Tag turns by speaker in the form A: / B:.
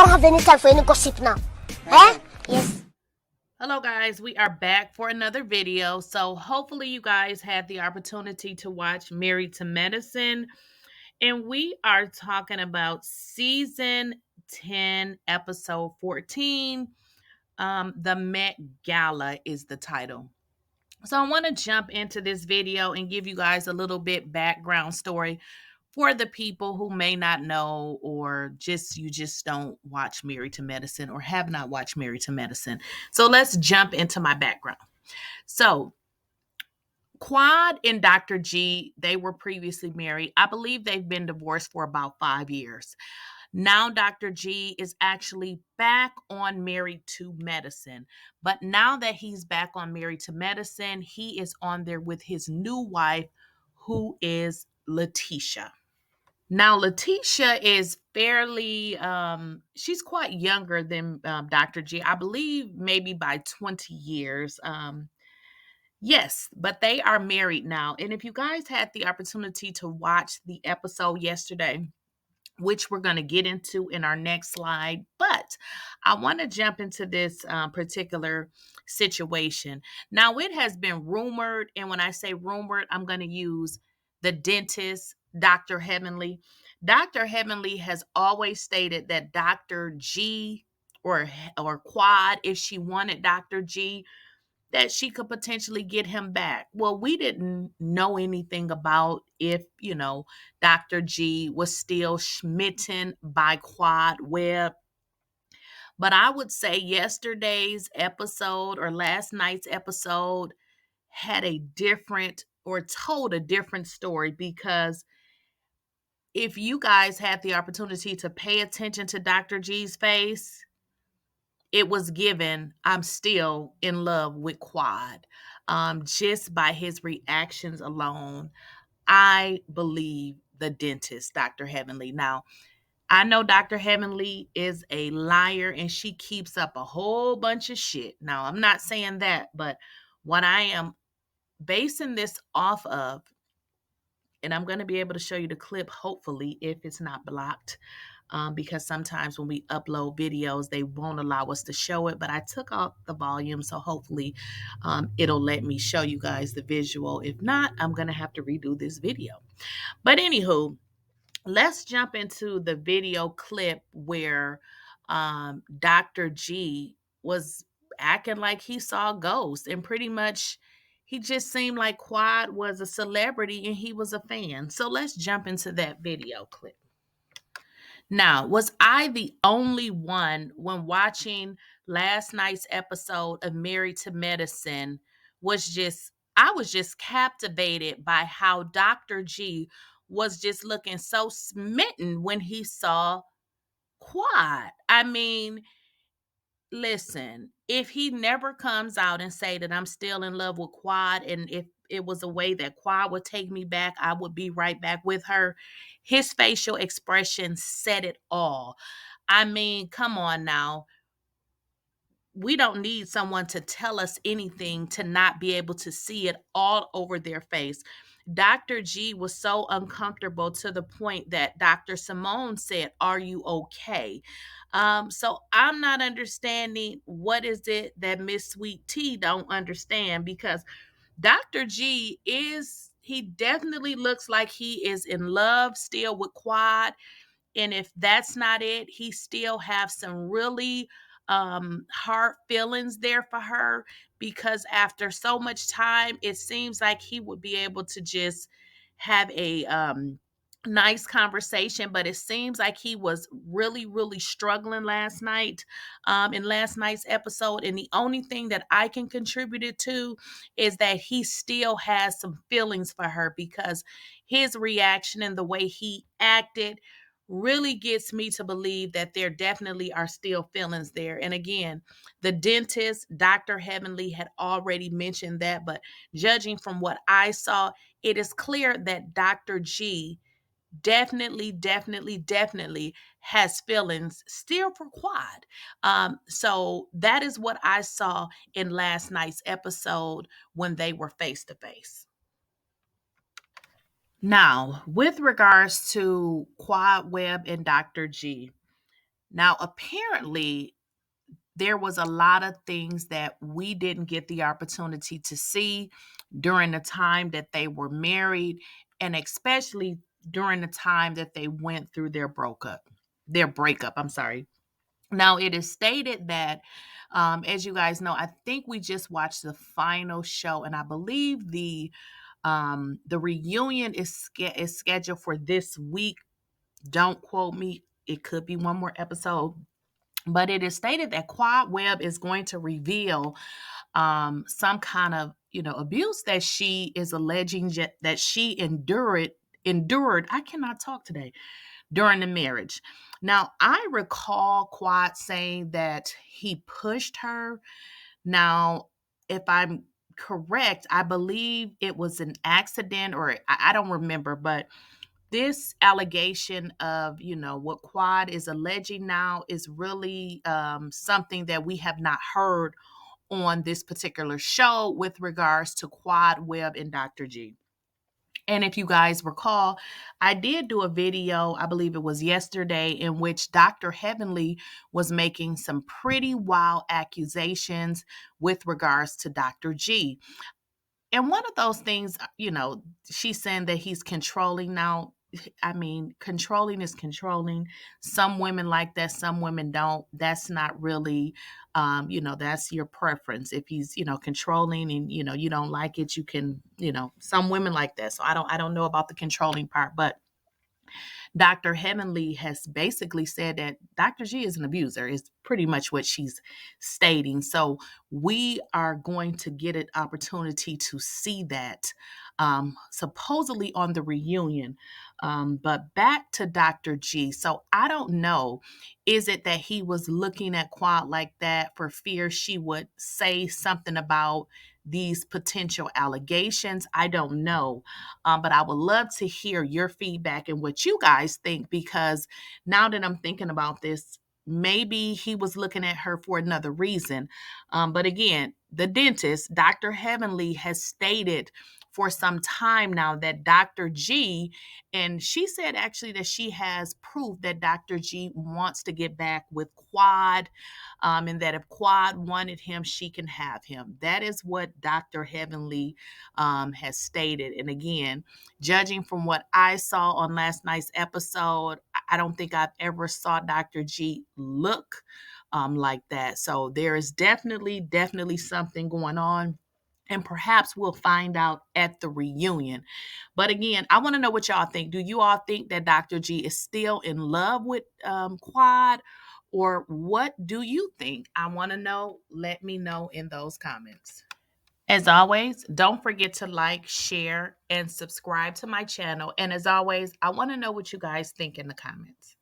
A: don't have any time for any gossip now. Eh? Yes.
B: Hello guys, we are back for another video. So hopefully you guys had the opportunity to watch Married to Medicine. And we are talking about season 10, episode 14. The Met Gala is the title. So I want to jump into this video and give you guys a little bit background story for the people who may not know, or you just don't watch Married to Medicine or have not watched Married to Medicine. So let's jump into my background. So Quad and Dr. G, they were previously married. I believe they've been divorced for about 5 years. Now Dr. G is actually back on Married to Medicine. But now that he's back on Married to Medicine, he is on there with his new wife, who is Lakeyshakeysha. Now, Lakeysha is fairly, she's quite younger than Dr. G. I believe maybe by 20 years. Yes, but they are married now. And if you guys had the opportunity to watch the episode yesterday, which we're going to get into in our next slide, but I want to jump into this particular situation. Now, it has been rumored, and when I say rumored, I'm going to use the dentist, Dr. Heavenly. Dr. Heavenly has always stated that Dr. G or Quad, if she wanted Dr. G, that she could potentially get him back. Well, we didn't know anything about if, Dr. G was still smitten by quadwebb. But I would say yesterday's episode or last night's episode had a different or told a different story, because if you guys had the opportunity to pay attention to Dr. G's face, it was given, I'm still in love with Quad. Just by his reactions alone, I believe the dentist, Dr. Heavenly. Now, I know Dr. Heavenly is a liar and she keeps up a whole bunch of shit. Now, I'm not saying that, but what I am basing this off of, and I'm going to be able to show you the clip, hopefully, if it's not blocked. Because sometimes when we upload videos, they won't allow us to show it. But I took off the volume, so hopefully it'll let me show you guys the visual. If not, I'm going to have to redo this video. But anywho, let's jump into the video clip where Dr. G was acting like he saw ghosts, and pretty much he just seemed like Quad was a celebrity and he was a fan. So let's jump into that video clip. Now, was I the only one when watching last night's episode of Married to Medicine I was just captivated by how Dr. G was just looking so smitten when he saw Quad. I mean, listen, if he never comes out and say that I'm still in love with Quad, and if it was a way that Quad would take me back, I would be right back with her. His facial expression said it all. I mean, come on now. We don't need someone to tell us anything to not be able to see it all over their face. Dr. G was so uncomfortable to the point that Dr. Simone said, "Are you okay?" So I'm not understanding what is it that Miss Sweet Tea don't understand, because Dr. G he definitely looks like he is in love still with Quad. And if that's not it, he still have some really hard feelings there for her, because after so much time, it seems like he would be able to just have a nice conversation. But it seems like he was really, really struggling last night, in last night's episode. And the only thing that I can contribute it to is that he still has some feelings for her, because his reaction and the way he acted really gets me to believe that there definitely are still feelings there. And again, the dentist, Dr. Heavenly, had already mentioned that, but judging from what I saw, it is clear that Dr. G definitely has feelings still for Quad. So that is what I saw in last night's episode when they were face to face. Now, with regards to Quad Webb and Dr. G, Now, apparently, there was a lot of things that we didn't get the opportunity to see during the time that they were married, and especially during the time that they went through their breakup. I'm sorry. Now, it is stated that, as you guys know, I think we just watched the final show, and I believe the reunion is scheduled for this week. Don't quote me. It could be one more episode, but it is stated that Quad is going to reveal some kind of abuse that she is alleging that she endured. I cannot talk today during the marriage. Now, I recall Quad saying that he pushed her. Now, if I'm correct, I believe it was an accident, or I don't remember, but this allegation of what Quad is alleging now is really something that we have not heard on this particular show with regards to Quad Webb and Dr. G. And if you guys recall, I did do a video, I believe it was yesterday, in which Dr. Heavenly was making some pretty wild accusations with regards to Dr. G. And one of those things, she's saying that he's controlling. Now, I mean, controlling is controlling. Some women like that, some women don't. That's not really, that's your preference. If he's, controlling and, you don't like it, you can, some women like that. So I don't know about the controlling part, but Dr. Heavenly has basically said that Dr. G is an abuser, is pretty much what she's stating. So we are going to get an opportunity to see that supposedly on the reunion. But back to Dr. G. So I don't know. Is it that he was looking at Quad like that for fear she would say something about these potential allegations? I don't know. But I would love to hear your feedback and what you guys think, because now that I'm thinking about this, maybe he was looking at her for another reason. But again, the dentist, Dr. Heavenly, has stated for some time now that Dr. G, and she said actually that she has proof that Dr. G wants to get back with Quad, and that if Quad wanted him, she can have him. That is what Dr. Heavenly has stated. And again, judging from what I saw on last night's episode, I don't think I've ever saw Dr. G look like that. So there is definitely something going on. And perhaps we'll find out at the reunion. But again, I want to know what y'all think. Do you all think that Dr. G is still in love with Quad? Or what do you think? I want to know. Let me know in those comments. As always, don't forget to like, share, and subscribe to my channel. And as always, I want to know what you guys think in the comments.